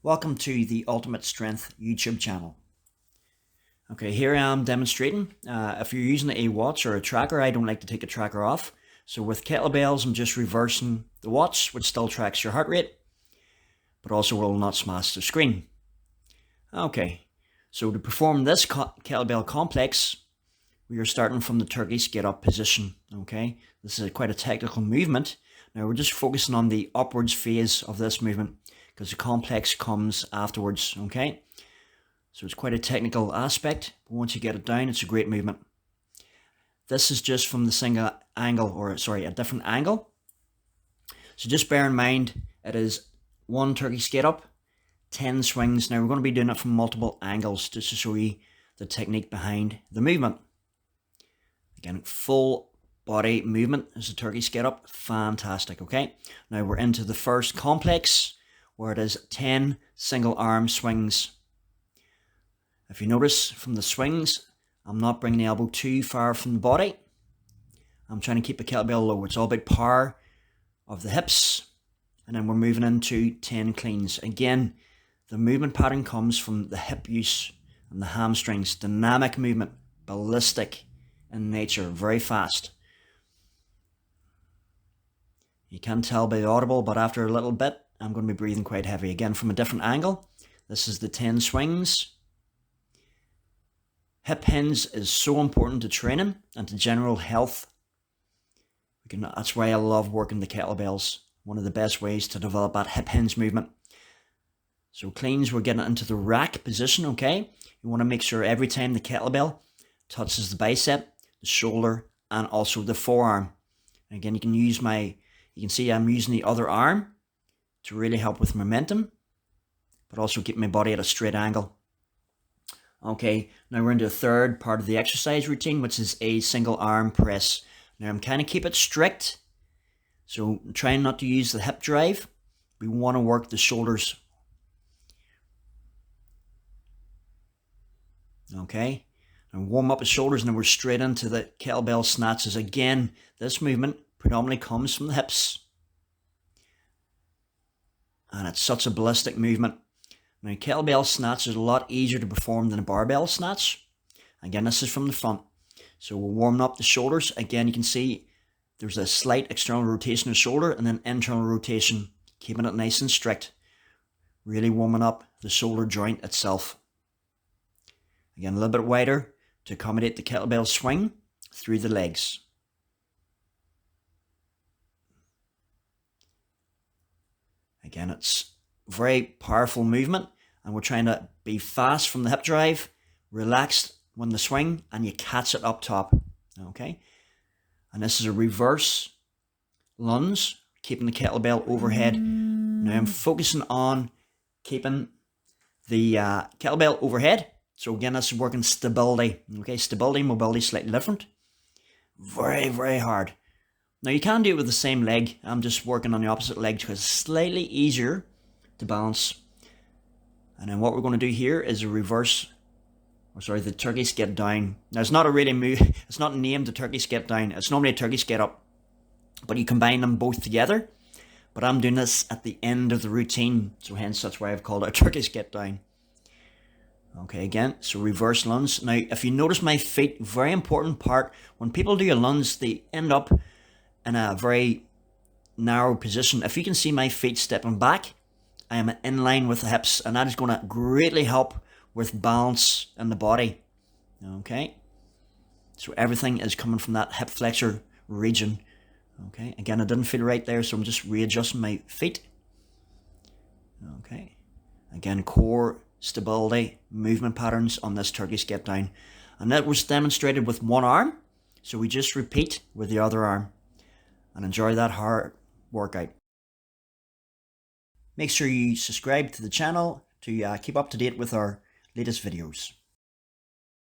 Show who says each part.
Speaker 1: Welcome to the Ultimate Strength YouTube channel. Okay, here I am demonstrating. If you're using a watch or a tracker, I don't like to take a tracker off. So with kettlebells, I'm just reversing the watch, which still tracks your heart rate, but also will not smash the screen. Okay, so to perform this kettlebell complex, we are starting from the Turkish Get Up position. Okay, this is quite a technical movement. Now we're just focusing on the upwards phase of this movement, because the complex comes afterwards, okay? So it's quite a technical aspect, but once you get it down, it's a great movement. This is just from the single angle, a different angle. So just bear in mind, it is 1 Turkish Get Up, 10 swings. Now we're going to be doing it from multiple angles, just to show you the technique behind the movement. Again, full body movement is a Turkish Get Up, fantastic, okay? Now we're into the first complex, where it is 10 single arm swings. If you notice from the swings, I'm not bringing the elbow too far from the body. I'm trying to keep the kettlebell low. It's all about power of the hips. And then we're moving into 10 cleans. Again, the movement pattern comes from the hip use and the hamstrings. Dynamic movement, ballistic in nature, very fast. You can tell by the audible, but after a little bit, I'm going to be breathing quite heavy. Again, from a different angle. This is the 10 swings. Hip hinge is so important to training and to general health. That's why I love working the kettlebells. One of the best ways to develop that hip hinge movement. So cleans, we're getting into the rack position, okay? You want to make sure every time the kettlebell touches the bicep, the shoulder, and also the forearm. Again, you can see I'm using the other arm to really help with momentum, but also keep my body at a straight angle. Okay, now we're into the third part of the exercise routine, which is a single arm press. Now I'm kind of keep it strict, so I'm trying not to use the hip drive. We want to work the shoulders. Okay, and warm up the shoulders, and then we're straight into the kettlebell snatches. Again, this movement predominantly comes from the hips. And it's such a ballistic movement. Now, kettlebell snatch is a lot easier to perform than a barbell snatch. Again, this is from the front. So we're warming up the shoulders. Again, you can see there's a slight external rotation of the shoulder and then internal rotation, keeping it nice and strict. Really warming up the shoulder joint itself. Again, a little bit wider to accommodate the kettlebell swing through the legs. Again, it's very powerful movement, and we're trying to be fast from the hip drive, relaxed when the swing, and you catch it up top. Okay, and this is a reverse lunge, keeping the kettlebell overhead. Now I'm focusing on keeping the kettlebell overhead. So again, this is working stability. Okay, stability, mobility, slightly different. Very, very hard. Now you can do it with the same leg. I'm just working on the opposite leg because it's slightly easier to balance. And then what we're going to do here is a reverse, the Turkish Get Down. Now it's not a really move, it's not named the Turkish Get Down. It's normally a Turkish Get Up, but you combine them both together. But I'm doing this at the end of the routine, so hence that's why I've called it a Turkish Get Down. Okay, again, so reverse lunge. Now if you notice my feet, very important part, when people do a lunge, they end up in a very narrow position. If you can see my feet stepping back, I am in line with the hips, and that is going to greatly help with balance in the body. Okay, so everything is coming from that hip flexor region. Okay, again, I didn't feel right there, so I'm just readjusting my feet. Okay, again, core stability, movement patterns on this Turkish Get Down, and that was demonstrated with one arm, so we just repeat with the other arm. And enjoy that hard workout. Make sure you subscribe to the channel to keep up to date with our latest videos.